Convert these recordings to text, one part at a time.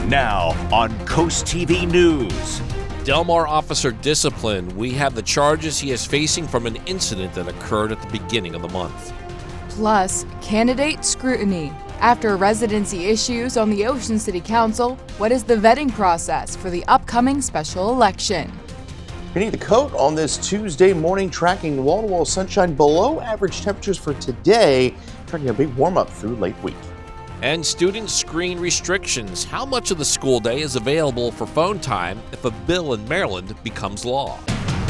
Now on CoastTV News. Delmar officer disciplined. We have the charges he is facing from an incident that occurred at the beginning of the month. Plus, candidate scrutiny. After residency issues on the Ocean City Council, what is the vetting process for the upcoming special election? We need the coat on this Tuesday morning, tracking wall-to-wall sunshine, below average temperatures for today, tracking a big warm-up through late week. And student screen restrictions. How much of the school day is available for phone time if a bill in Maryland becomes law?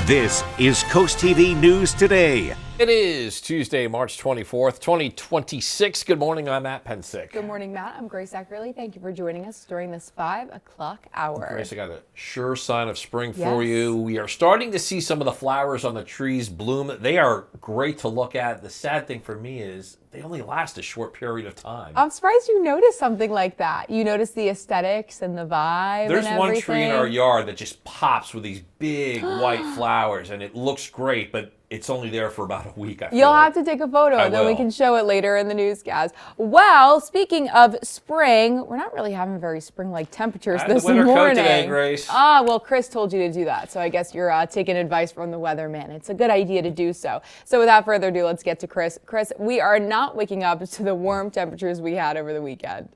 This is CoastTV News Today. It is Tuesday, March 24th, 2026. Good morning, I'm Matt Pensick. Good morning, Matt. I'm Grace Eckerly. Thank you for joining us during this 5 o'clock hour. Grace, I got a sure sign of spring for you. We are starting to see some of the flowers on the trees bloom. They are great to look at. The sad thing for me is they only last a short period of time. I'm surprised you noticed something like that. You noticed the aesthetics and the vibe. There's and one tree in our yard that just pops with these big white flowers, and it looks great, but it's only there for about a week. You'll have to take a photo, and then we can show it later in the newscast. Well, speaking of spring, we're not really having very spring-like temperatures this morning. The winter coat today, Grace. Well, Chris told you to do that, so I guess you're taking advice from the weatherman. It's a good idea to do so. So without further ado, let's get to Chris. Chris, we are not waking up to the warm temperatures we had over the weekend.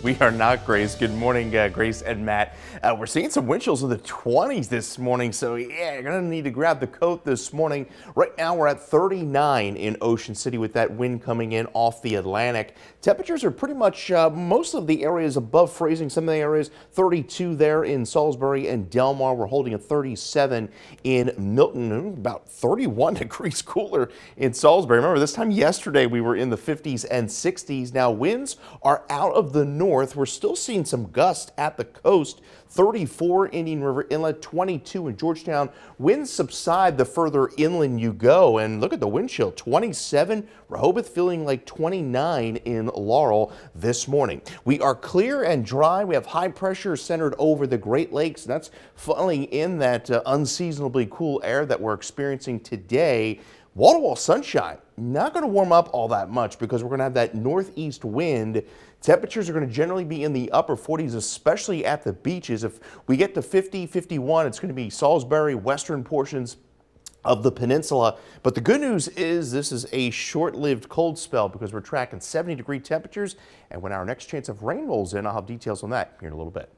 We are not, Grace. Good morning, Grace and Matt. We're seeing some wind chills in the 20s this morning, so yeah, you're going to need to grab the coat this morning. Right now, we're at 39 in Ocean City with that wind coming in off the Atlantic. Temperatures are pretty much most of the areas above freezing. Some of the areas 32 there in Salisbury and Delmar. We're holding a 37 in Milton, about 31 degrees cooler in Salisbury. Remember, this time yesterday we were in the 50s and 60s. Now, winds are out of the north. We're still seeing some gusts at the coast. 34 Indian River Inlet, 22 in Georgetown. Winds subside the further inland you go. And look at the wind chill, 27. Rehoboth feeling like 29 in Laurel this morning. We are clear and dry. We have high pressure centered over the Great Lakes. That's funneling in that unseasonably cool air that we're experiencing today. Wall-to-wall sunshine, not going to warm up all that much because we're going to have that northeast wind. Temperatures are going to generally be in the upper 40s, especially at the beaches. If we get to 50, 51, it's going to be Salisbury, western portions of the peninsula. But the good news is this is a short-lived cold spell because we're tracking 70-degree temperatures. And when our next chance of rain rolls in, I'll have details on that here in a little bit.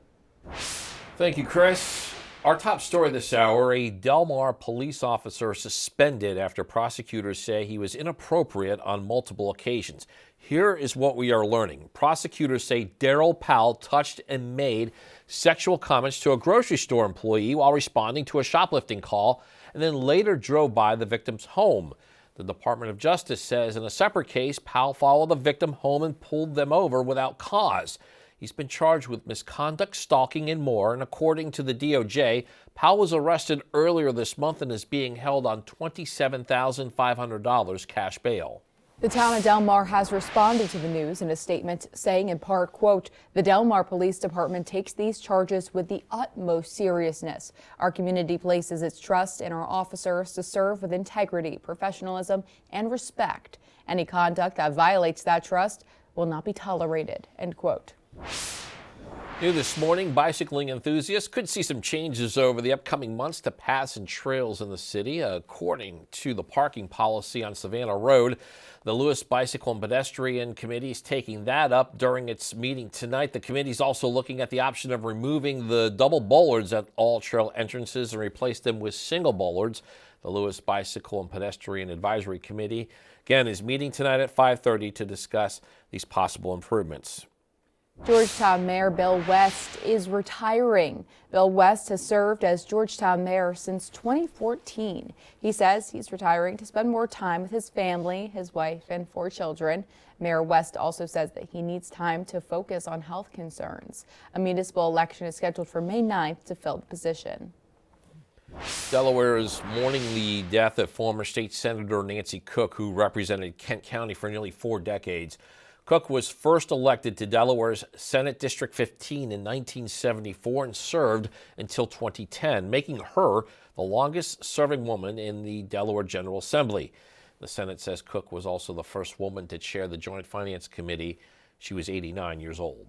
Thank you, Chris. Our top story this hour, a Delmar police officer suspended after prosecutors say he was inappropriate on multiple occasions. Here is what we are learning. Prosecutors say Daryl Powell touched and made sexual comments to a grocery store employee while responding to a shoplifting call, and then later drove by the victim's home. The Department of Justice says in a separate case, Powell followed the victim home and pulled them over without cause. He's been charged with misconduct, stalking, and more. And according to the DOJ, Powell was arrested earlier this month and is being held on $27,500 cash bail. The town of Delmar has responded to the news in a statement saying in part, quote, "The Delmar Police Department takes these charges with the utmost seriousness. Our community places its trust in our officers to serve with integrity, professionalism, and respect. Any conduct that violates that trust will not be tolerated," end quote. New this morning, bicycling enthusiasts could see some changes over the upcoming months to paths and trails in the city. According to the parking policy on Savannah Road, the Lewes Bicycle and Pedestrian Committee is taking that up during its meeting tonight. The committee is also looking at the option of removing the double bollards at all trail entrances and replace them with single bollards. The Lewes Bicycle and Pedestrian Advisory Committee, again, is meeting tonight at 5:30 to discuss these possible improvements. Georgetown Mayor Bill West is retiring. Bill West has served as Georgetown mayor since 2014. He says he's retiring to spend more time with his family, his wife, and 4 children. Mayor West also says that he needs time to focus on health concerns. A municipal election is scheduled for May 9th to fill the position. Delaware is mourning the death of former state senator Nancy Cook, who represented Kent County for nearly 4 decades. Cook was first elected to Delaware's Senate District 15 in 1974 and served until 2010, making her the longest-serving woman in the Delaware General Assembly. The Senate says Cook was also the first woman to chair the Joint Finance Committee. She was 89 years old.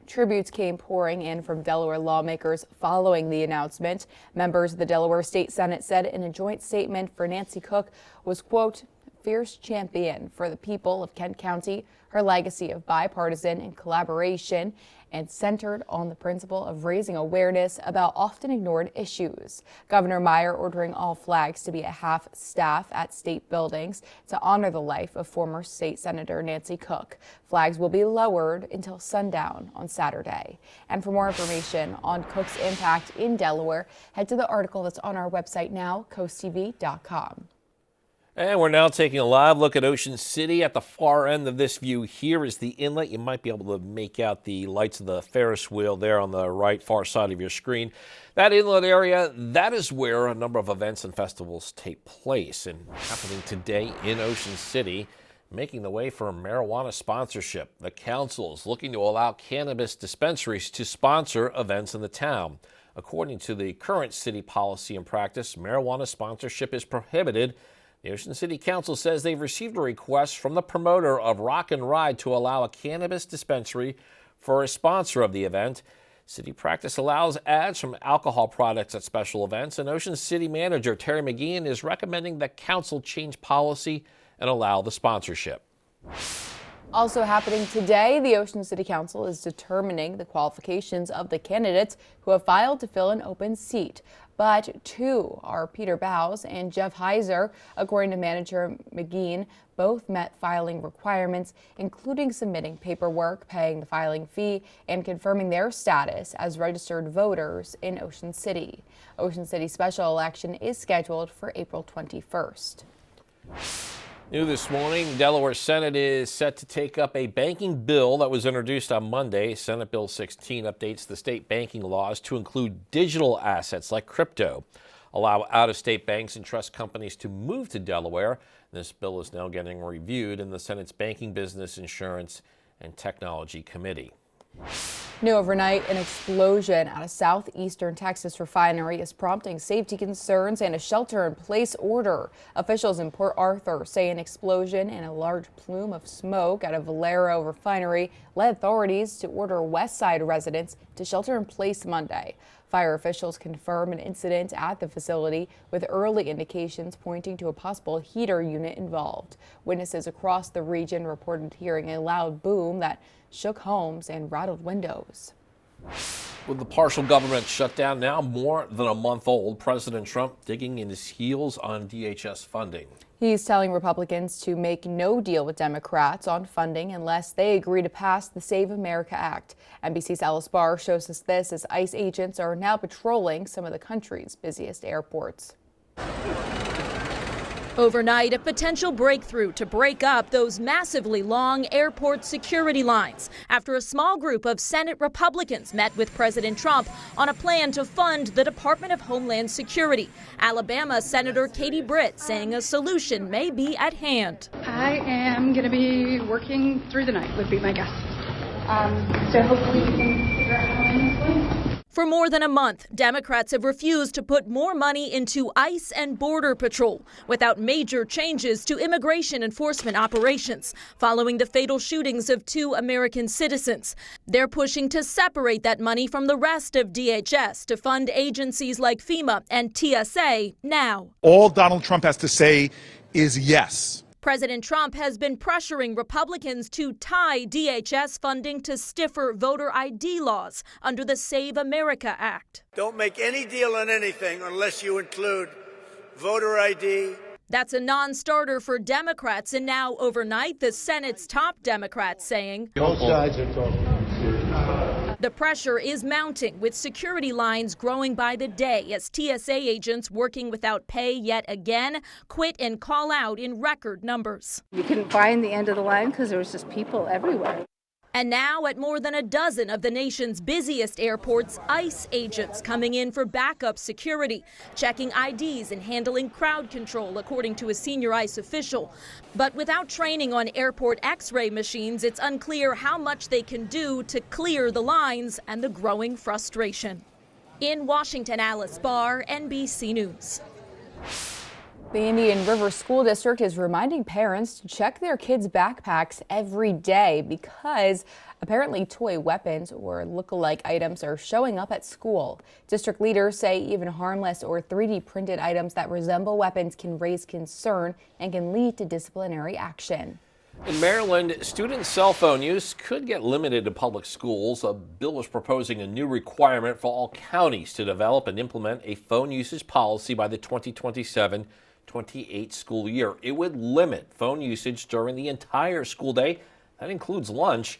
Tributes came pouring in from Delaware lawmakers following the announcement. Members of the Delaware State Senate said in a joint statement for Nancy Cook was, quote, fierce champion for the people of Kent County, her legacy of bipartisan and collaboration, and centered on the principle of raising awareness about often ignored issues. Governor Meyer ordering all flags to be at half staff at state buildings to honor the life of former state senator Nancy Cook. Flags will be lowered until sundown on Saturday. And for more information on Cook's impact in Delaware, head to the article that's on our website now, CoastTV.com. And we're now taking a live look at Ocean City. At the far end of this view here is the inlet. You might be able to make out the lights of the Ferris wheel there on the right far side of your screen. That inlet area, that is where a number of events and festivals take place. And happening today in Ocean City, making the way for marijuana sponsorship. The council is looking to allow cannabis dispensaries to sponsor events in the town. According to the current city policy and practice, marijuana sponsorship is prohibited. The Ocean City Council says they've received a request from the promoter of Rock and Ride to allow a cannabis dispensary for a sponsor of the event. City practice allows ads from alcohol products at special events, and Ocean City Manager Terry McGeehan is recommending that council change policy and allow the sponsorship. Also happening today, the Ocean City Council is determining the qualifications of the candidates who have filed to fill an open seat. But two are Peter Bowes and Jeff Heiser. According to Manager McGeehan, both met filing requirements, including submitting paperwork, paying the filing fee, and confirming their status as registered voters in Ocean City. Ocean City's special election is scheduled for April 21st. New this morning, Delaware Senate is set to take up a banking bill that was introduced on Monday. Senate Bill 16 updates the state banking laws to include digital assets like crypto, allow out-of-state banks and trust companies to move to Delaware. This bill is now getting reviewed in the Senate's Banking, Business, Insurance, and Technology Committee. New overnight, an explosion at a southeastern Texas refinery is prompting safety concerns and a shelter-in-place order. Officials in Port Arthur say an explosion and a large plume of smoke at a Valero refinery led authorities to order West Side residents to shelter in place Monday. Fire officials confirm an incident at the facility with early indications pointing to a possible heater unit involved. Witnesses across the region reported hearing a loud boom that shook homes and rattled windows. With the partial government shutdown now more than a month old, President Trump digging in his heels on DHS funding. He's telling Republicans to make no deal with Democrats on funding unless they agree to pass the Save America Act. NBC's Alice Barr shows us this as ICE agents are now patrolling some of the country's busiest airports. Overnight, a potential breakthrough to break up those massively long airport security lines after a small group of Senate Republicans met with President Trump on a plan to fund the Department of Homeland Security. Alabama Senator Katie Britt saying a solution may be at hand. I am going to be working through the night, would be my guess. So hopefully we can figure out how I'm going. For more than a month, Democrats have refused to put more money into ICE and Border Patrol without major changes to immigration enforcement operations following the fatal shootings of 2 American citizens. They're pushing to separate that money from the rest of DHS to fund agencies like FEMA and TSA now. All Donald Trump has to say is yes. President Trump has been pressuring Republicans to tie DHS funding to stiffer voter ID laws under the Save America Act. Don't make any deal on anything unless you include voter ID. That's a non-starter for Democrats, and now overnight, the Senate's top Democrats saying both sides are talking. the pressure is mounting, with security lines growing by the day as TSA agents working without pay yet again quit and call out in record numbers. You couldn't find the end of the line because there was just people everywhere. And now at more than a dozen of the nation's busiest airports, ICE agents coming in for backup security, checking IDs and handling crowd control, according to a senior ICE official. But without training on airport X-ray machines, it's unclear how much they can do to clear the lines and the growing frustration. In Washington, Alice Barr, NBC News. The Indian River School District is reminding parents to check their kids' backpacks every day because apparently toy weapons or look-alike items are showing up at school. District leaders say even harmless or 3D printed items that resemble weapons can raise concern and can lead to disciplinary action. In Maryland, student cell phone use could get limited in public schools. A bill is proposing a new requirement for all counties to develop and implement a phone usage policy by the 2027-28 school year. It would limit phone usage during the entire school day. That includes lunch,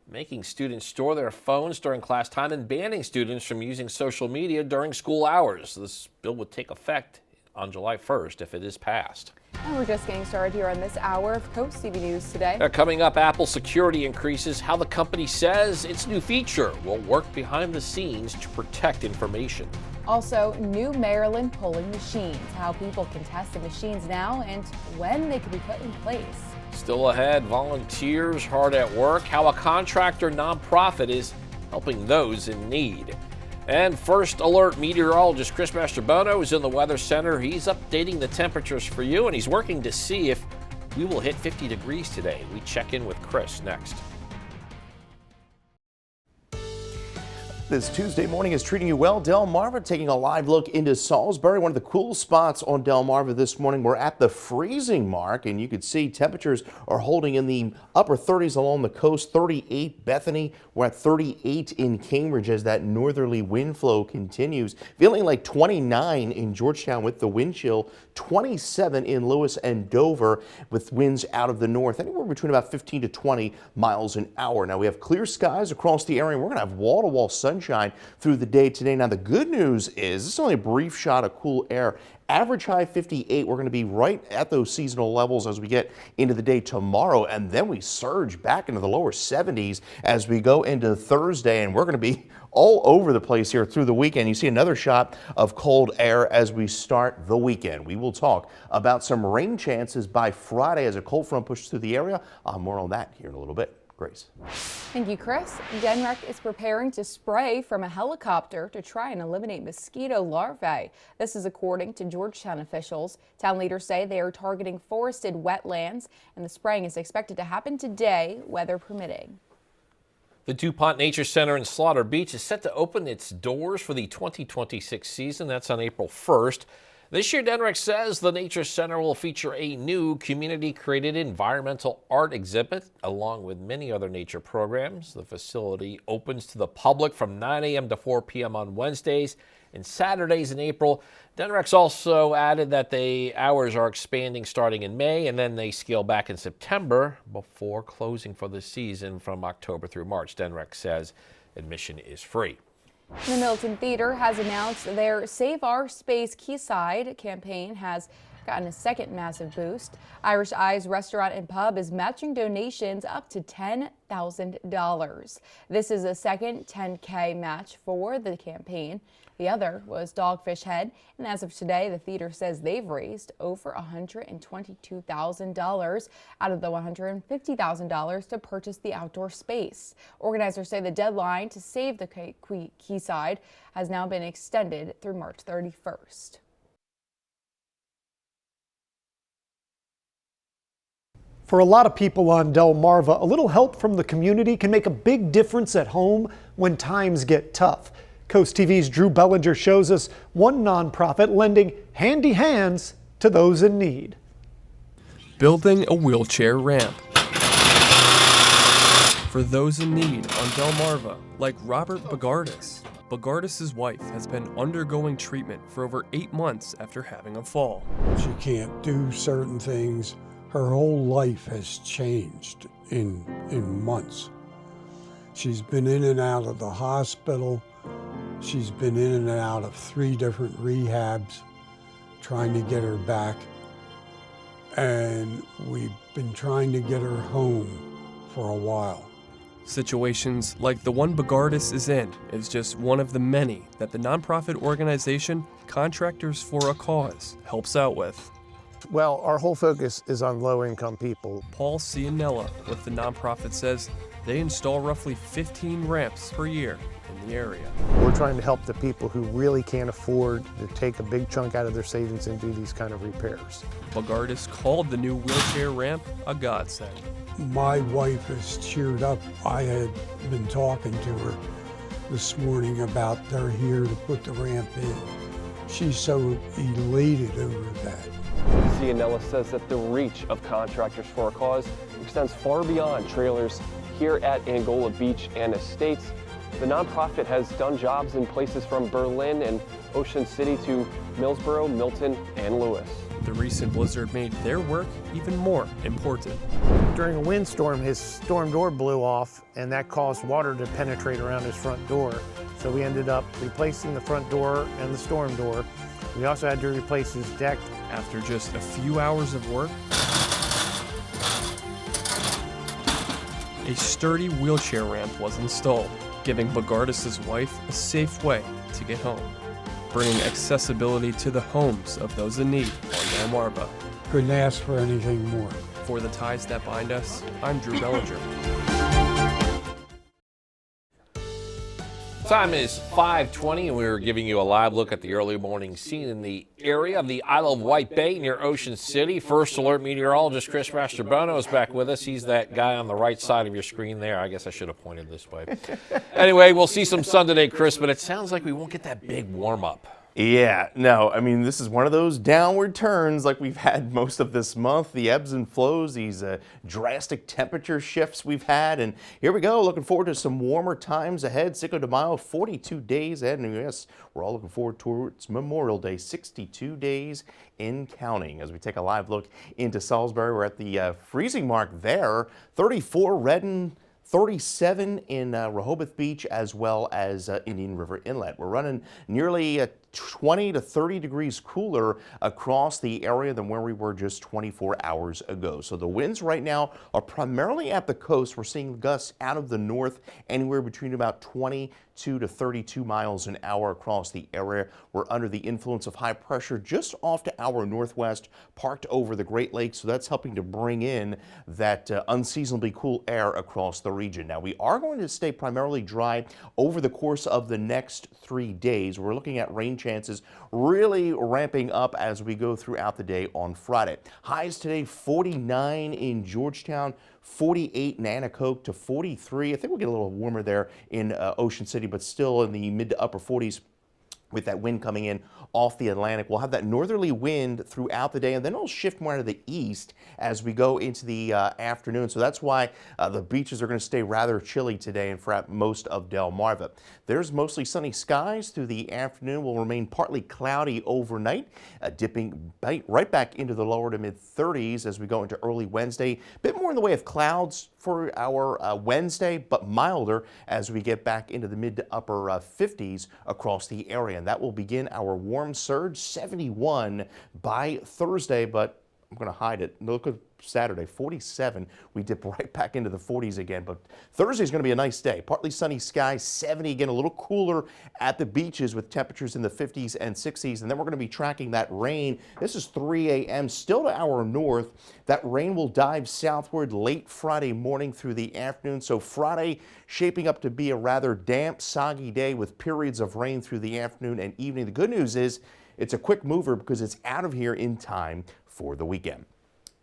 making students store their phones during class time and banning students from using social media during school hours. This bill would take effect on July 1st if it is passed. And we're just getting started here on this hour of Coast TV News today. Coming up, Apple security increases, how the company says its new feature will work behind the scenes to protect information. Also, new Maryland polling machines, how people can test the machines now and when they can be put in place. Still ahead, volunteers hard at work, how a contractor nonprofit is helping those in need. And first alert meteorologist Chris Mastrobono is in the Weather Center. He's updating the temperatures for you, and he's working to see if we will hit 50 degrees today. We check in with Chris next. This Tuesday morning is treating you well. Delmarva taking a live look into Salisbury, one of the cool spots on Delmarva this morning. We're at the freezing mark, and you can see temperatures are holding in the upper 30s along the coast. 38 Bethany. We're at 38 in Cambridge as that northerly wind flow continues. Feeling like 29 in Georgetown with the wind chill. 27 in Lewes and Dover with winds out of the north, anywhere between about 15 to 20 miles an hour. Now we have clear skies across the area. We're going to have wall-to-wall sunshine through the day today. Now the good news is this is only a brief shot of cool air. Average high 58. We're going to be right at those seasonal levels as we get into the day tomorrow, and then we surge back into the lower 70s as we go into Thursday, and we're going to be all over the place here through the weekend. You see another shot of cold air as we start the weekend. We will talk about some rain chances by Friday as a cold front pushes through the area. More on that here in a little bit. Grace. Thank you, Chris. Denmark is preparing to spray from a helicopter to try and eliminate mosquito larvae. This is according to Georgetown officials. Town leaders say they are targeting forested wetlands, and the spraying is expected to happen today, weather permitting. The DuPont Nature Center in Slaughter Beach is set to open its doors for the 2026 season. That's on April 1st. This year, Denrick says the Nature Center will feature a new community-created environmental art exhibit, along with many other nature programs. The facility opens to the public from 9 a.m. to 4 p.m. on Wednesdays and Saturdays in April. Denrick's also added that the hours are expanding starting in May, and then they scale back in September before closing for the season from October through March. Denrick says admission is free. The Milton Theater has announced their Save Our Space Quayside campaign has gotten a second massive boost. Irish Eyes Restaurant and Pub is matching donations up to $10,000. This is a second $10K match for the campaign. The other was Dogfish Head, and as of today, the theater says they've raised over $122,000 out of the $150,000 to purchase the outdoor space. Organizers say the deadline to save the Quayside has now been extended through March 31st. For a lot of people on Delmarva, a little help from the community can make a big difference at home when times get tough. Coast TV's Drew Bellinger shows us one nonprofit lending handy hands to those in need. Building a wheelchair ramp for those in need on Delmarva, like Robert Bogardus. Bogardus' wife has been undergoing treatment for over 8 months after having a fall. She can't do certain things. Her whole life has changed in months. She's been in and out of the hospital. She's been in and out of 3 different rehabs trying to get her back. And we've been trying to get her home for a while. Situations like the one Bogardus is in is just one of the many that the nonprofit organization Contractors for a Cause helps out with. Well, our whole focus is on low-income people. Paul Cianella with the nonprofit says They install roughly 15 ramps per year in the area. We're trying to help the people who really can't afford to take a big chunk out of their savings and do these kind of repairs. Bogardus called the new wheelchair ramp a godsend. My wife is cheered up. I had been talking to her this morning about they're here to put the ramp in. She's so elated over that. Cianella says that the reach of Contractors for a Cause extends far beyond trailers here at Angola Beach and Estates. The nonprofit has done jobs in places from Berlin and Ocean City to Millsboro, Milton, and Lewes. The recent blizzard made their work even more important. During a windstorm, his storm door blew off, and that caused water to penetrate around his front door. So we ended up replacing the front door and the storm door. We also had to replace his deck. After just a few hours of work, a sturdy wheelchair ramp was installed, giving Bogardus' wife a safe way to get home, bringing accessibility to the homes of those in need on Delmarva. Couldn't ask for anything more. For the ties that bind us, I'm Drew Bellinger. Time is 5:20, and we're giving you a live look at the early morning scene in the area of the Isle of White Bay near Ocean City. First Alert meteorologist Chris Mastrobono is back with us. He's that guy on the right side of your screen there. I guess I should have pointed this way. Anyway, we'll see some sun today, Chris, but it sounds like we won't get that big warm-up. Yeah, no, I mean, this is one of those downward turns like we've had most of this month. The ebbs and flows, these drastic temperature shifts we've had. And here we go, looking forward to some warmer times ahead. Cinco de Mayo, 42 days ahead. And yes, we're all looking forward towards Memorial Day, 62 days in counting. As we take a live look into Salisbury, we're at the freezing mark there, 34 Redden, 37 in Rehoboth Beach, as well as Indian River Inlet. We're running nearly 20 to 30 degrees cooler across the area than where we were just 24 hours ago. So the winds right now are primarily at the coast. We're seeing gusts out of the north anywhere between about 22 to 32 miles an hour across the area. We're under the influence of high pressure just off to our northwest, parked over the Great Lakes. So that's helping to bring in that unseasonably cool air across the region. Now we are going to stay primarily dry over the course of the next 3 days. We're looking at rain chances really ramping up as we go throughout the day on Friday. Highs today, 49 in Georgetown, 48 in Anacoke to 43. I think we'll get a little warmer there in Ocean City, but still in the mid to upper 40s. With that wind coming in off the Atlantic. We'll have that northerly wind throughout the day, and then it'll shift more to the east as we go into the afternoon. So that's why the beaches are going to stay rather chilly today and throughout most of Delmarva. There's mostly sunny skies through the afternoon. Will remain partly cloudy overnight, dipping right back into the lower to mid 30s as we go into early Wednesday. A bit more in the way of clouds for our Wednesday, but milder as we get back into the mid to upper 50s across the area. And that will begin our warm surge, 71 by Thursday, but I'm going to hide it. Look at Saturday, 47. We dip right back into the 40s again, but Thursday is going to be a nice day. Partly sunny skies, 70 again, a little cooler at the beaches with temperatures in the 50s and 60s. And then we're going to be tracking that rain. This is 3 a.m. still to our north. That rain will dive southward late Friday morning through the afternoon. So Friday shaping up to be a rather damp, soggy day with periods of rain through the afternoon and evening. The good news is it's a quick mover because it's out of here in time for the weekend.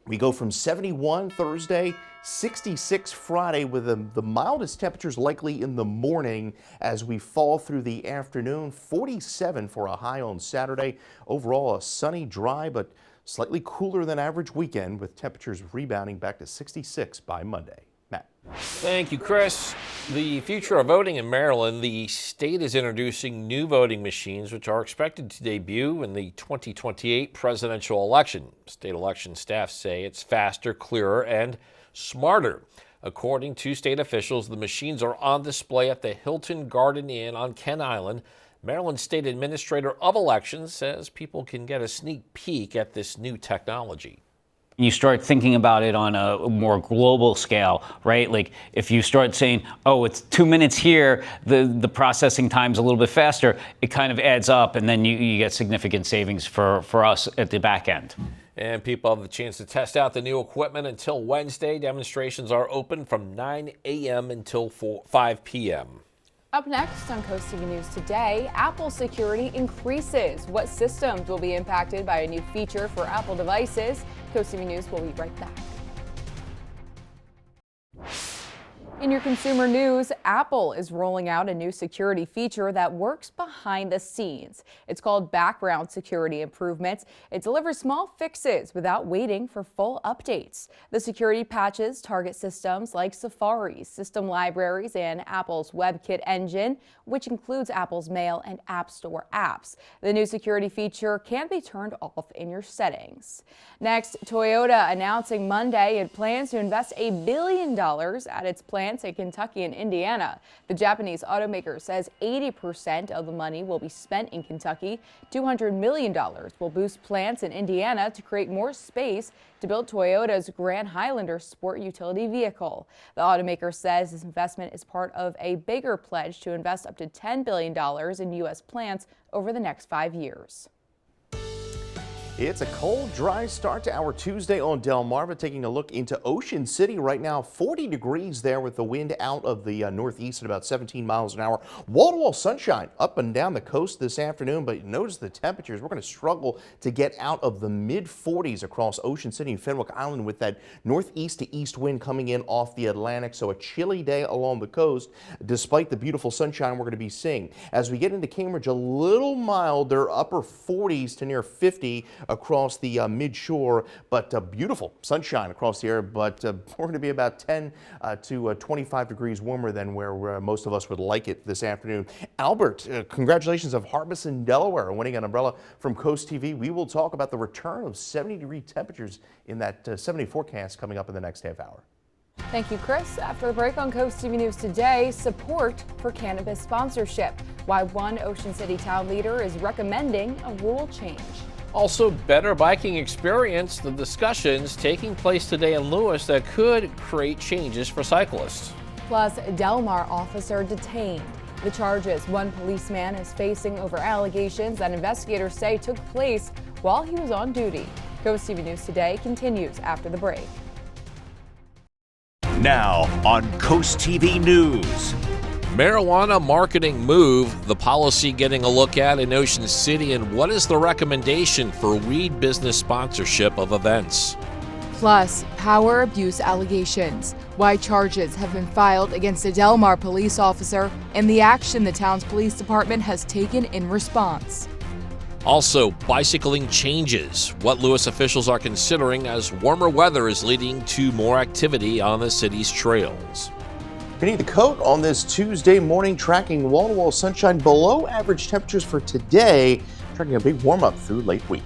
We go from 71 Thursday, 66 Friday with the mildest temperatures likely in the morning as we fall through the afternoon, 47 for a high on Saturday. Overall, a sunny, dry, but slightly cooler than average weekend with temperatures rebounding back to 66 by Monday. Matt. Thank you, Chris. The future of voting in Maryland, the state is introducing new voting machines which are expected to debut in the 2028 presidential election. State election staff say it's faster, clearer, and smarter. According to state officials, the machines are on display at the Hilton Garden Inn on Kent Island. Maryland State Administrator of Elections says people can get a sneak peek at this new technology. You start thinking about it on a more global scale, right? Like if you start saying, oh, it's 2 minutes here, the processing time's a little bit faster, it kind of adds up, and then you get significant savings for us at the back end. And people have the chance to test out the new equipment until Wednesday. Demonstrations are open from 9 a.m. until 5 p.m. Up next on Coast TV News today, Apple security increases. What systems will be impacted by a new feature for Apple devices? Coast TV News will be right back. In your consumer news, Apple is rolling out a new security feature that works behind the scenes. It's called Background Security Improvements. It delivers small fixes without waiting for full updates. The security patches target systems like Safari, system libraries, and Apple's WebKit engine, which includes Apple's Mail and App Store apps. The new security feature can be turned off in your settings. Next, Toyota announcing Monday it plans to invest $1 billion at its plants in Kentucky and Indiana. The Japanese automaker says 80% of the money will be spent in Kentucky. $200 million will boost plants in Indiana to create more space to build Toyota's Grand Highlander sport utility vehicle. The automaker says this investment is part of a bigger pledge to invest up to $10 billion in U.S. plants over the next 5 years. It's a cold, dry start to our Tuesday on Delmarva. Taking a look into Ocean City right now, 40 degrees there with the wind out of the northeast at about 17 miles an hour. Wall-to-wall sunshine up and down the coast this afternoon, but notice the temperatures. We're going to struggle to get out of the mid-40s across Ocean City and Fenwick Island with that northeast to east wind coming in off the Atlantic. So a chilly day along the coast, despite the beautiful sunshine we're going to be seeing. As we get into Cambridge, a little milder, upper 40s to near 50 across the mid-shore, but beautiful sunshine across the air. But we're going to be about 10 to 25 degrees warmer than where most of us would like it this afternoon. Albert, congratulations of Harbison, Delaware, winning an umbrella from Coast TV. We will talk about the return of 70-degree temperatures in that 70 forecast coming up in the next half hour. Thank you, Chris. After the break on Coast TV News today, support for cannabis sponsorship. Why one Ocean City town leader is recommending a rule change. Also, better biking experience, the discussions taking place today in Lewes that could create changes for cyclists. Plus, Delmar officer detained. The charges one policeman is facing over allegations that investigators say took place while he was on duty. Coast TV News today continues after the break. Now on Coast TV News. Marijuana marketing move, the policy getting a look at in Ocean City, and what is the recommendation for weed business sponsorship of events? Plus, power abuse allegations, why charges have been filed against a Delmar police officer, and the action the town's police department has taken in response. Also, bicycling changes, what Lewes officials are considering as warmer weather is leading to more activity on the city's trails. Beneath the coat on this Tuesday morning, tracking wall-to-wall sunshine, below average temperatures for today, tracking a big warm-up through late week.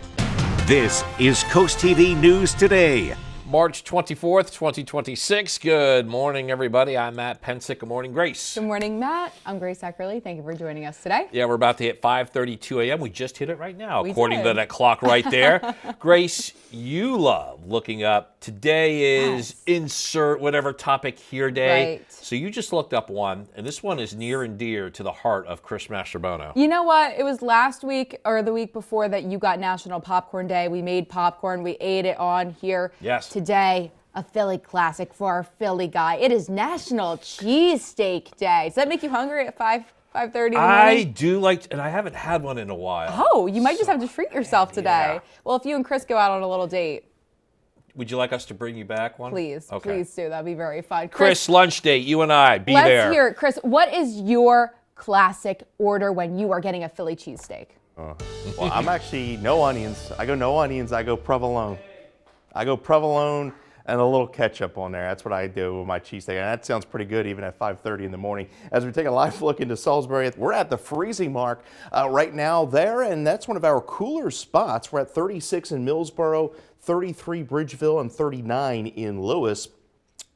This is Coast TV News Today. March 24th, 2026. Good morning, everybody. I'm Matt Pensick. Good morning, Grace. Good morning, Matt. I'm Grace Eckerly. Thank you for joining us today. Yeah, we're about to hit 5:32 a.m. We just hit it right now, We according did. to that clock right there. Grace, you love looking up. Today is insert whatever topic here day. Right. So you just looked up one, and this one is near and dear to the heart of Chris Mastrobono. You know what? It was last week or the week before that you got National Popcorn Day. We made popcorn. We ate it on here. Yes. Today, a Philly classic for our Philly guy. It is National Cheesesteak Day. Does that make you hungry at 5:30 in the morning? I do like, and I haven't had one in a while. Oh, you might just have to treat yourself today. Yeah. Well, if you and Chris go out on a little date, Would you like us to bring you back one? please, Okay. please do. That'd be very fun. Chris, lunch date, you and I, be let's there. hear it. Chris, what is your classic order when you are getting a Philly cheesesteak? Well, I'm actually no onions. I go no onions. I go provolone. I go provolone and a little ketchup on there. That's what I do with my cheesesteak. And that sounds pretty good even at 5:30 in the morning. As we take a live look into Salisbury, we're at the freezing mark right now there, and that's one of our cooler spots. We're at 36 in Millsboro, 33 Bridgeville, and 39 in Lewes.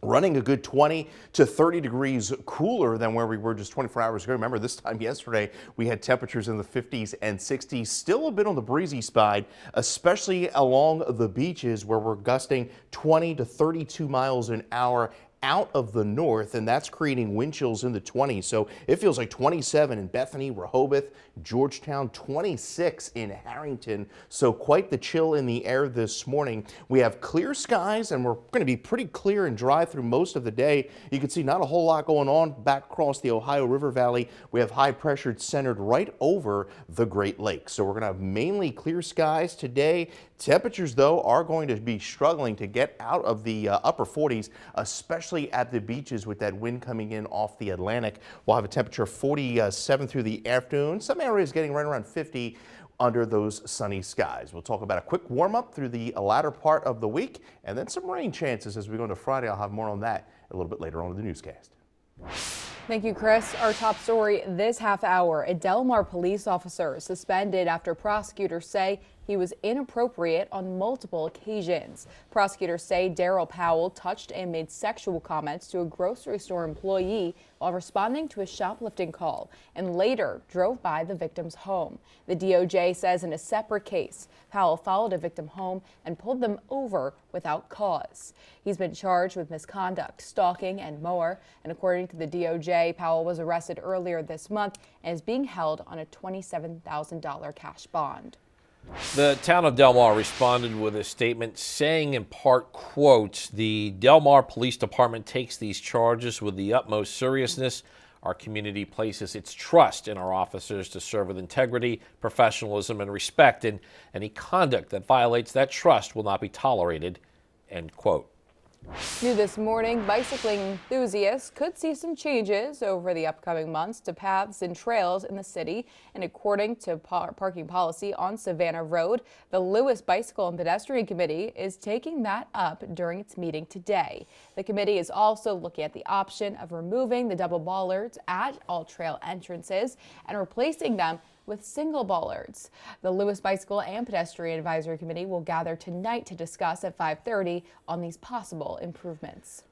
Running a good 20 to 30 degrees cooler than where we were just 24 hours ago. Remember, this time yesterday, we had temperatures in the 50s and 60s. Still a bit on the breezy side, especially along the beaches where we're gusting 20 to 32 miles an hour out of the north, and that's creating wind chills in the 20s. So it feels like 27 in Bethany, Rehoboth, Georgetown, 26 in Harrington. So quite the chill in the air this morning. We have clear skies, and we're going to be pretty clear and dry through most of the day. You can see not a whole lot going on back across the Ohio River Valley. We have high pressure centered right over the Great Lakes. So we're going to have mainly clear skies today. Temperatures, though, are going to be struggling to get out of the upper 40s, especially at the beaches with that wind coming in off the Atlantic. We'll have a temperature of 47 through the afternoon. Some areas getting right around 50 under those sunny skies. We'll talk about a quick warm up through the latter part of the week, and then some rain chances as we go into Friday. I'll have more on that a little bit later on in the newscast. Thank you, Chris. Our top story this half hour: a Delmar police officer suspended after prosecutors say he was inappropriate on multiple occasions. Prosecutors say Daryl Powell touched and made sexual comments to a grocery store employee while responding to a shoplifting call, and later drove by the victim's home. The DOJ says in a separate case, Powell followed a victim home and pulled them over without cause. He's been charged with misconduct, stalking, and more. And according to the DOJ, Powell was arrested earlier this month and is being held on a $27,000 cash bond. The town of Delmar responded with a statement saying, in part, quote, "The Delmar Police Department takes these charges with the utmost seriousness. Our community places its trust in our officers to serve with integrity, professionalism, and respect, and any conduct that violates that trust will not be tolerated," end quote. New this morning, bicycling enthusiasts could see some changes over the upcoming months to paths and trails in the city. And according to parking policy on Savannah Road, the Lewes Bicycle and Pedestrian Committee is taking that up during its meeting today. The committee is also looking at the option of removing the double bollards at all trail entrances and replacing them with single bollards. The Lewes Bicycle and Pedestrian Advisory Committee will gather tonight to discuss at 5:30 on these possible improvements.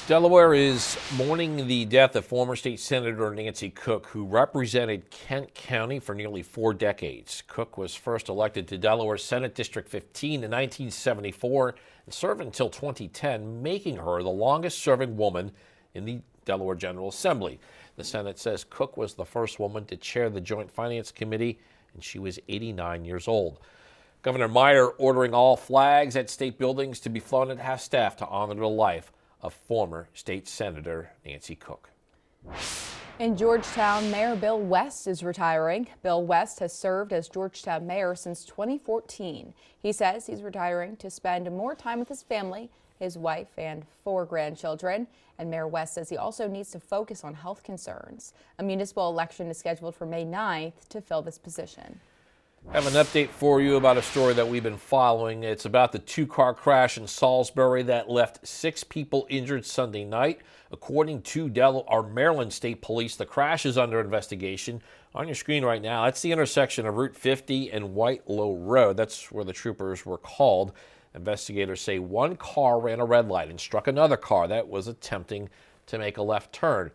Delaware is mourning the death of former state senator Nancy Cook, who represented Kent County for nearly 4 decades. Cook was first elected to Delaware Senate District 15 in 1974 and served until 2010, making her the longest-serving woman in the Delaware General Assembly. The Senate says Cook was the first woman to chair the Joint Finance Committee, and she was 89 years old. Governor Meyer ordering all flags at state buildings to be flown at half-staff to honor the life of former state senator Nancy Cook. In Georgetown, Mayor Bill West is retiring. Bill West has served as Georgetown mayor since 2014. He says he's retiring to spend more time with his family, his wife, and 4 grandchildren. And Mayor West says he also needs to focus on health concerns. A municipal election is scheduled for May 9th to fill this position. I have an update for you about a story that we've been following. It's about the 2-car crash in Salisbury that left 6 people injured Sunday night. According to Maryland State Police, the crash is under investigation. On your screen right now, that's the intersection of Route 50 and White Low Road. That's where the troopers were called. Investigators say one car ran a red light and struck another car that was attempting to make a left turn.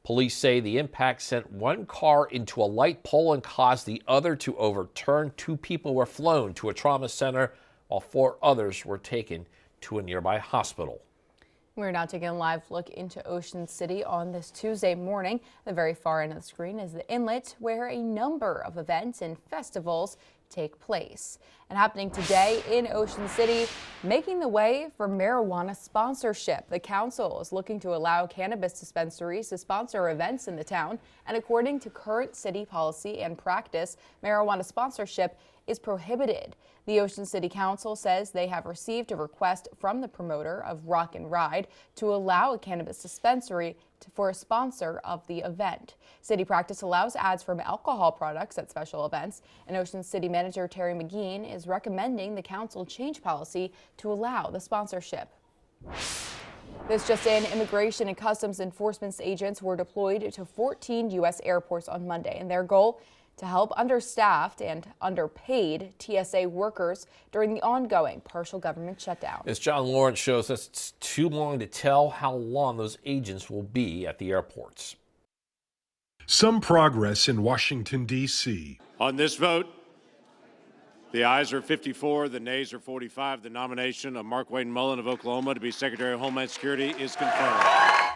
Police say the impact sent one car into a light pole and caused the other to overturn. 2 people were flown to a trauma center, while 4 others were taken to a nearby hospital. We're now taking a live look into Ocean City on this Tuesday morning. The very far end of the screen is the inlet, where a number of events and festivals take place. And happening today in Ocean City, making the way for marijuana sponsorship. The council is looking to allow cannabis dispensaries to sponsor events in the town. And according to current city policy and practice, marijuana sponsorship is prohibited. The Ocean City Council says they have received a request from the promoter of Rock and Ride to allow a cannabis dispensary for a sponsor of the event. City practice allows ads from alcohol products at special events, and Ocean City Manager Terry McGean is recommending the council change policy to allow the sponsorship. This just in, Immigration and Customs Enforcement agents were deployed to 14 U.S. airports on Monday, and their goal to help understaffed and underpaid TSA workers during the ongoing partial government shutdown. As John Lawrence shows us, it's too long to tell how long those agents will be at the airports. Some progress in Washington, D.C. On this vote, The ayes are 54, the nays are 45. The nomination of Mark Wayne Mullen of Oklahoma to be Secretary of Homeland Security is confirmed.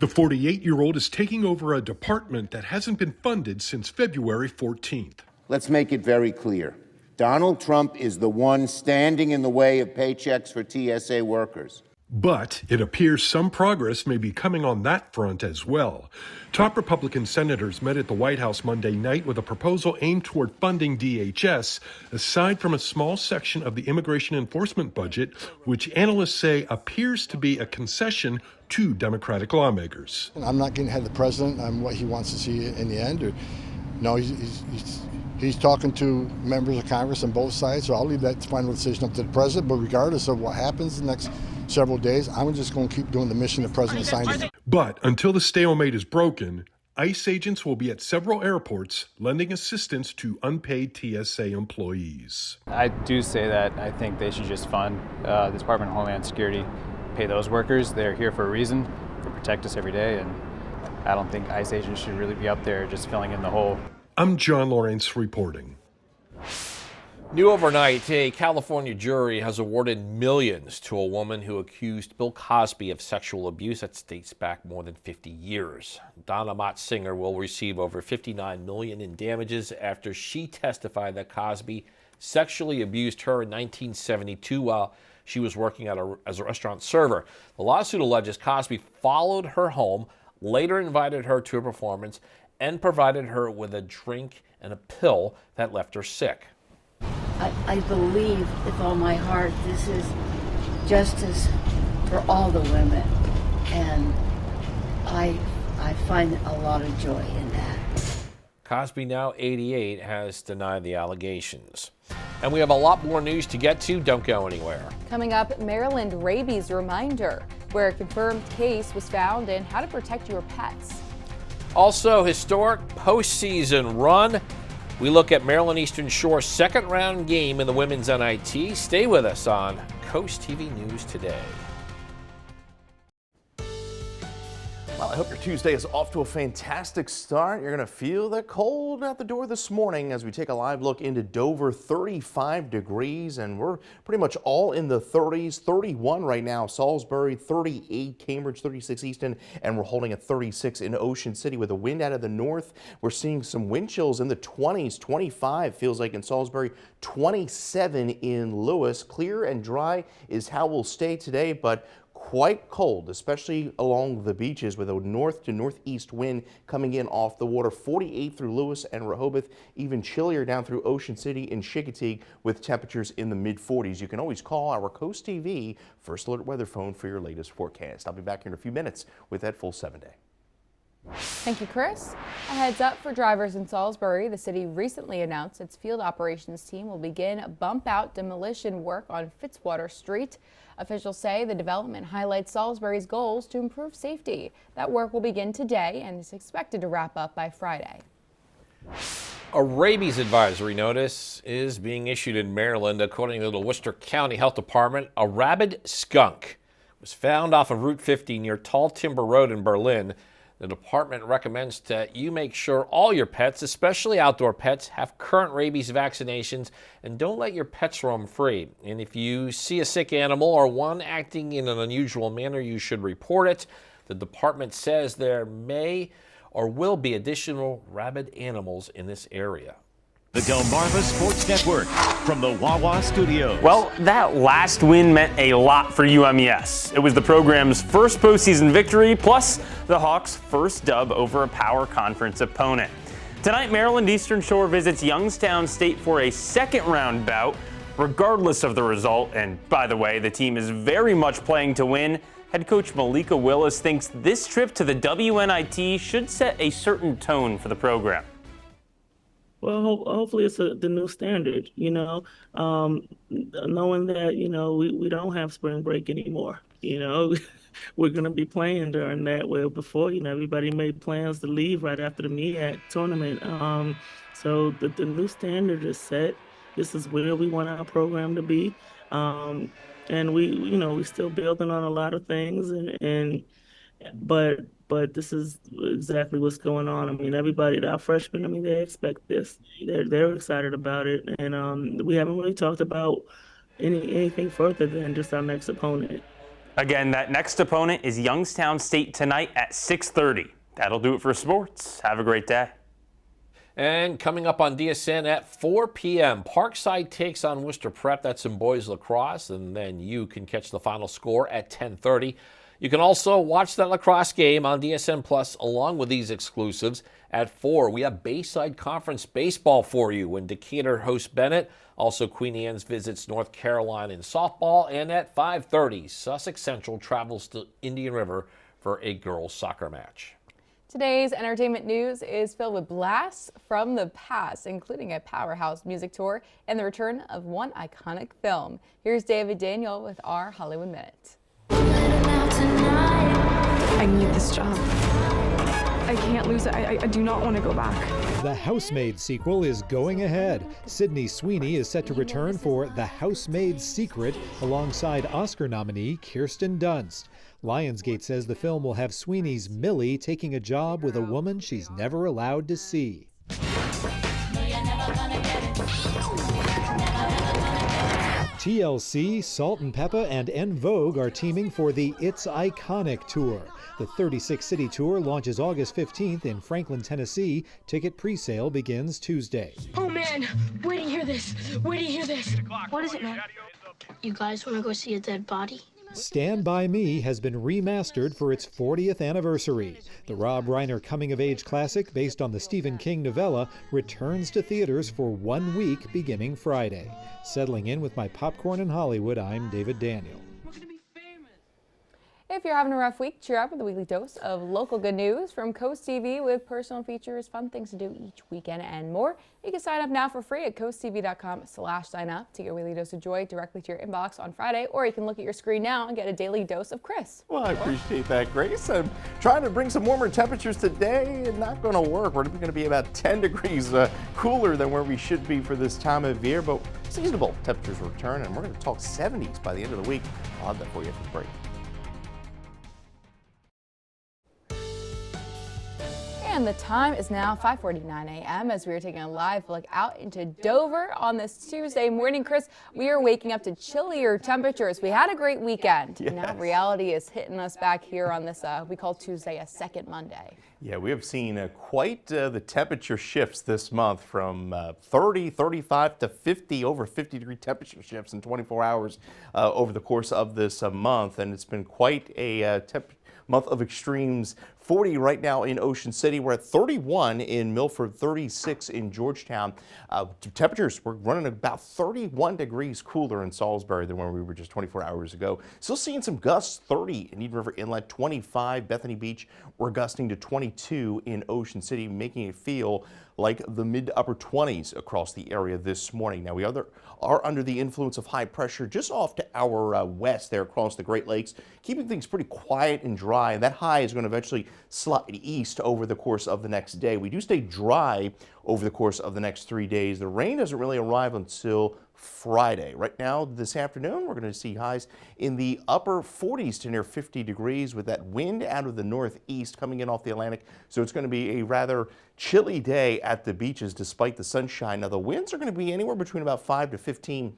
The 48-year-old is taking over a department that hasn't been funded since February 14th. Let's make it very clear. Donald Trump is the one standing in the way of paychecks for TSA workers. But it appears some progress may be coming on that front as well. Top Republican senators met at the White House Monday night with a proposal aimed toward funding DHS, aside from a small section of the immigration enforcement budget, which analysts say appears to be a concession to Democratic lawmakers. I'm not getting ahead of the president on what he wants to see in the end. No, he's talking to members of Congress on both sides, so I'll leave that final decision up to the president. But regardless of what happens the next several days, I'm just going to keep doing the mission the president assigned. But until the stalemate is broken, ICE agents will be at several airports lending assistance to unpaid TSA employees. I do say that I think they should just fund the Department of Homeland Security, pay those workers. They're here for a reason. They protect us every day, and I don't think ICE agents should really be up there just filling in the hole. I'm John Lawrence reporting. New overnight, a California jury has awarded millions to a woman who accused Bill Cosby of sexual abuse that dates back more than 50 years. Donna Mott-Singer will receive over $59 million in damages after she testified that Cosby sexually abused her in 1972 while she was working as a restaurant server. The lawsuit alleges Cosby followed her home, later invited her to a performance, and provided her with a drink and a pill that left her sick. I believe with all my heart this is justice for all the women, and I find a lot of joy in that. Cosby, now 88, has denied the allegations. And we have a lot more news to get to. Don't go anywhere. Coming up, Maryland rabies reminder, where a confirmed case was found, and how to protect your pets. Also, historic postseason run. We look at Maryland Eastern Shore's second round game in the women's NIT. Stay with us on Coast TV News Today. Well, I hope your Tuesday is off to a fantastic start. You're going to feel the cold out the door this morning as we take a live look into Dover. 35 degrees, and we're pretty much all in the 30s. 31 right now, Salisbury, 38, Cambridge, 36 Easton, and we're holding at 36 in Ocean City with a wind out of the north. We're seeing some wind chills in the 20s, 25 feels like in Salisbury, 27 in Lewes. Clear and dry is how we'll stay today, but quite cold, especially along the beaches with a north to northeast wind coming in off the water. 48 through Lewes and Rehoboth, even chillier down through Ocean City and Chickasaw with temperatures in the mid-40s. You can always call our Coast TV First Alert weather phone for your latest forecast. I'll be back here in a few minutes with that full 7-day. Thank you, Chris. A heads up for drivers in Salisbury. The city recently announced its field operations team will begin bump out demolition work on Fitzwater Street. Officials say the development highlights Salisbury's goals to improve safety. That work will begin today and is expected to wrap up by Friday. A rabies advisory notice is being issued in Maryland. According to the Worcester County Health Department, a rabid skunk was found off of Route 50 near Tall Timber Road in Berlin. The department recommends that you make sure all your pets, especially outdoor pets, have current rabies vaccinations, and don't let your pets roam free. And if you see a sick animal or one acting in an unusual manner, you should report it. The department says there may or will be additional rabid animals in this area. The Delmarva Sports Network from the Wawa Studios. Well, that last win meant a lot for UMES. It was the program's first postseason victory, plus the Hawks' first dub over a power conference opponent. Tonight, Maryland Eastern Shore visits Youngstown State for a second-round bout, regardless of the result. And by the way, the team is very much playing to win. Head coach Malika Willis thinks this trip to the WNIT should set a certain tone for the program. Well, hopefully it's the new standard, knowing that, we don't have spring break anymore. We're going to be playing during that, where before, everybody made plans to leave right after the MEAC tournament. So the new standard is set. This is where we want our program to be. And we're still building on a lot of things, but but this is exactly what's going on. I mean, everybody, our freshmen, I mean, they expect this. They're excited about it, and we haven't really talked about anything further than just our next opponent. Again, that next opponent is Youngstown State tonight at 6:30. That'll do it for sports. Have a great day. And coming up on DSN at 4 p.m., Parkside takes on Worcester Prep. That's in boys lacrosse, and then you can catch the final score at 10:30. You can also watch that lacrosse game on DSN Plus along with these exclusives. At 4, we have Bayside Conference baseball for you when Decatur hosts Bennett. Also, Queen Anne's visits North Carolina in softball. And at 5:30, Sussex Central travels to Indian River for a girls' soccer match. Today's entertainment news is filled with blasts from the past, including a powerhouse music tour and the return of one iconic film. Here's David Daniel with our Hollywood Minute. I need this job. I can't lose it. I do not want to go back. The Housemaid sequel is going ahead. Sydney Sweeney is set to return for The Housemaid's Secret alongside Oscar nominee Kirsten Dunst. Lionsgate says the film will have Sweeney's Millie taking a job with a woman she's never allowed to see. TLC, Salt and Peppa, and En Vogue are teaming for the It's Iconic Tour. The 36-city tour launches August 15th in Franklin, Tennessee. Ticket pre-sale begins Tuesday. Oh man, wait to hear this. Wait to hear this. What is it, man? You guys want to go see a dead body? Stand By Me has been remastered for its 40th anniversary. The Rob Reiner coming-of-age classic, based on the Stephen King novella, returns to theaters for 1 week beginning Friday. Settling in with my popcorn in Hollywood, I'm David Daniel. If you're having a rough week, cheer up with a weekly dose of local good news from Coast TV with personal features, fun things to do each weekend, and more. You can sign up now for free at coasttv.com/sign up to get your weekly dose of joy directly to your inbox on Friday, or you can look at your screen now and get a daily dose of Chris. Well, I appreciate that, Grace. I'm trying to bring some warmer temperatures today, and not going to work. We're going to be about 10 degrees cooler than where we should be for this time of year, but seasonable temperatures return, and we're going to talk 70s by the end of the week. I'll have that for you after the break. And the time is now 5:49 a.m. as we are taking a live look out into Dover on this Tuesday morning. Chris, we are waking up to chillier temperatures. We had a great weekend. Yes. Now reality is hitting us back here on this, we call Tuesday a second Monday. Yeah, we have seen quite the temperature shifts this month from 30, 35 to 50, over 50-degree temperature shifts in 24 hours over the course of this month. And it's been quite a month of extremes. 40 right now in Ocean City. We're at 31 in Milford, 36 in Georgetown. Temperatures, we're running about 31 degrees cooler in Salisbury than where we were just 24 hours ago. Still seeing some gusts, 30 in Eden River Inlet, 25 Bethany Beach. We're gusting to 22 in Ocean City, making it feel like the mid to upper 20s across the area this morning. Now we are under the influence of high pressure just off to our west there across the Great Lakes, keeping things pretty quiet and dry. And that high is going to eventually slide east over the course of the next day. We do stay dry over the course of the next 3 days. The rain doesn't really arrive until Friday. Right now, this afternoon, we're going to see highs in the upper 40s to near 50 degrees with that wind out of the northeast coming in off the Atlantic. So it's going to be a rather chilly day at the beaches despite the sunshine. Now, the winds are going to be anywhere between about 5 to 15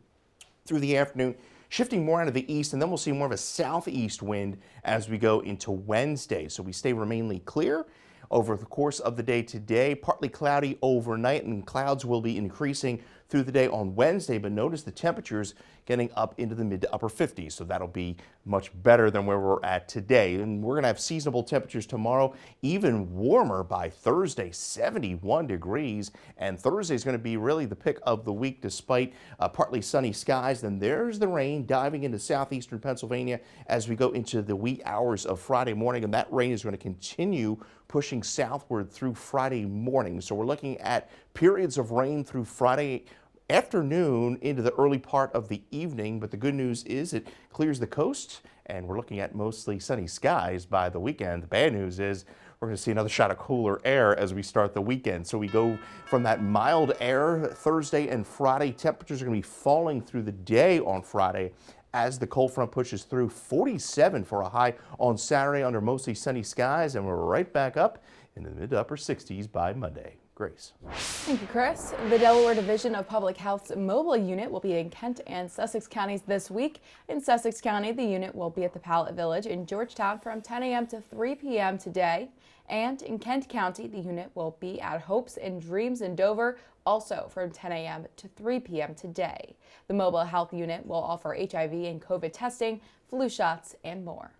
through the afternoon, shifting more out of the east, and then we'll see more of a southeast wind as we go into Wednesday. So we stay remainly clear over the course of the day today, partly cloudy overnight, and clouds will be increasing through the day on Wednesday, but notice the temperatures getting up into the mid to upper 50s, so that'll be much better than where we're at today. And we're going to have seasonable temperatures tomorrow, even warmer by Thursday, 71 degrees, and Thursday is going to be really the pick of the week despite partly sunny skies. Then there's the rain diving into southeastern Pennsylvania as we go into the wee hours of Friday morning, and that rain is going to continue pushing southward through Friday morning. So we're looking at periods of rain through Friday afternoon into the early part of the evening, but the good news is it clears the coast and we're looking at mostly sunny skies by the weekend. The bad news is we're going to see another shot of cooler air as we start the weekend. So we go from that mild air Thursday and Friday. Temperatures are going to be falling through the day on Friday as the cold front pushes through. 47 for a high on Saturday under mostly sunny skies, and we're right back up into the mid to upper 60s by Monday. Grace. Thank you, Chris. The Delaware Division of Public Health's mobile unit will be in Kent and Sussex counties this week. In Sussex County, the unit will be at the Pallet Village in Georgetown from 10 a.m. to 3 p.m. today. And in Kent County, the unit will be at Hopes and Dreams in Dover, also from 10 a.m. to 3 p.m. today. The mobile health unit will offer HIV and COVID testing, flu shots, and more.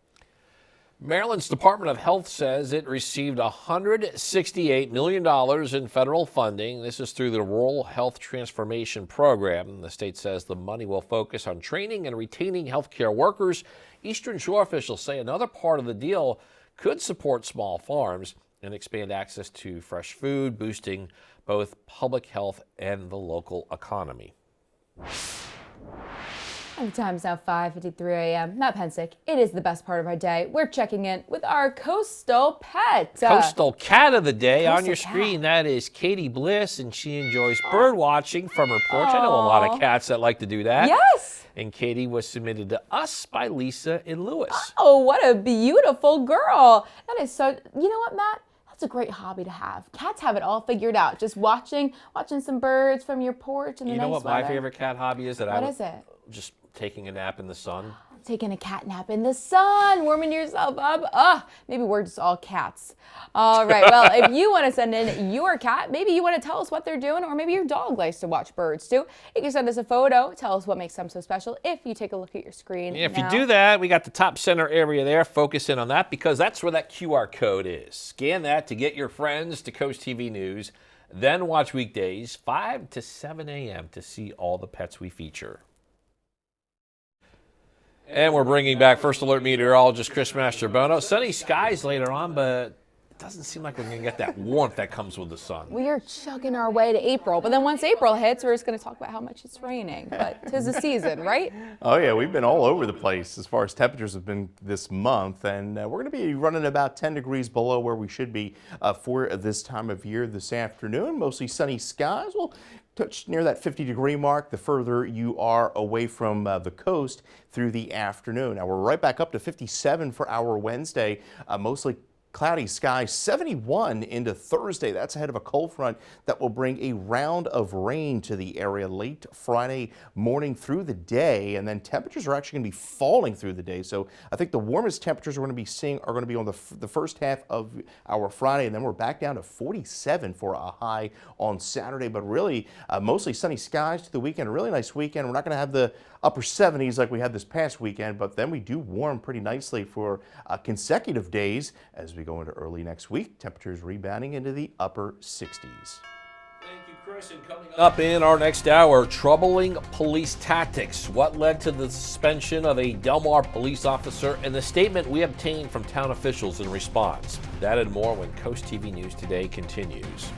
Maryland's Department of Health says it received $168 million in federal funding. This is through the Rural Health Transformation Program. The state says the money will focus on training and retaining healthcare workers. Eastern Shore officials say another part of the deal could support small farms and expand access to fresh food, boosting both public health and the local economy. The time is now 5:53 a.m. Matt Pensick. It is the best part of our day. We're checking in with our coastal pet. Coastal cat of the day on Coastal your cat. screen. That is Katie Bliss, and she enjoys bird watching from her porch. I know a lot of cats that like to do that. Yes. And Katie was submitted to us by Lisa in Lewes. Oh, what a beautiful girl. That is so, you know what, Matt? That's a great hobby to have. Cats have it all figured out. Just watching some birds from your porch in the You nice know what weather. my favorite cat hobby is? What is it? Just taking a nap in the sun. Taking a cat nap in the sun, warming yourself up. Maybe we're just all cats. All right, well, if you want to send in your cat, maybe you want to tell us what they're doing, or maybe your dog likes to watch birds too. You can send us a photo, tell us what makes them so special if you take a look at your screen. If now. you do that, we got the top center area there. Focus in on that because that's where that QR code is. Scan that to get your friends to Coast TV News. Then watch weekdays 5 to 7 a.m. to see all the pets we feature. And we're bringing back First Alert meteorologist Chris Mastrobono. Sunny skies later on, but it doesn't seem like we're going to get that warmth that comes with the sun. We are chugging our way to April, but then once April hits, we're just going to talk about how much it's raining. But 'tis the season, right? Oh yeah, we've been all over the place as far as temperatures have been this month, and we're going to be running about 10 degrees below where we should be for this time of year this afternoon. Mostly sunny skies. We'll touch near that 50-degree mark the further you are away from the coast through the afternoon. Now we're right back up to 57 for our Wednesday, mostly cloudy skies, 71 into Thursday. That's ahead of a cold front that will bring a round of rain to the area late Friday morning through the day, and then temperatures are actually going to be falling through the day. So I think the warmest temperatures we're going to be seeing are going to be on the first half of our Friday, and then we're back down to 47 for a high on Saturday. But really, mostly sunny skies to the weekend. A really nice weekend. We're not going to have the upper 70s like we had this past weekend, but then we do warm pretty nicely for consecutive days as we go into early next week. Temperatures rebounding into the upper 60s. Thank you, Chris. And coming up in our next hour, troubling police tactics. What led to the suspension of a Delmarva police officer and the statement we obtained from town officials in response. That and more when Coast TV News Today continues.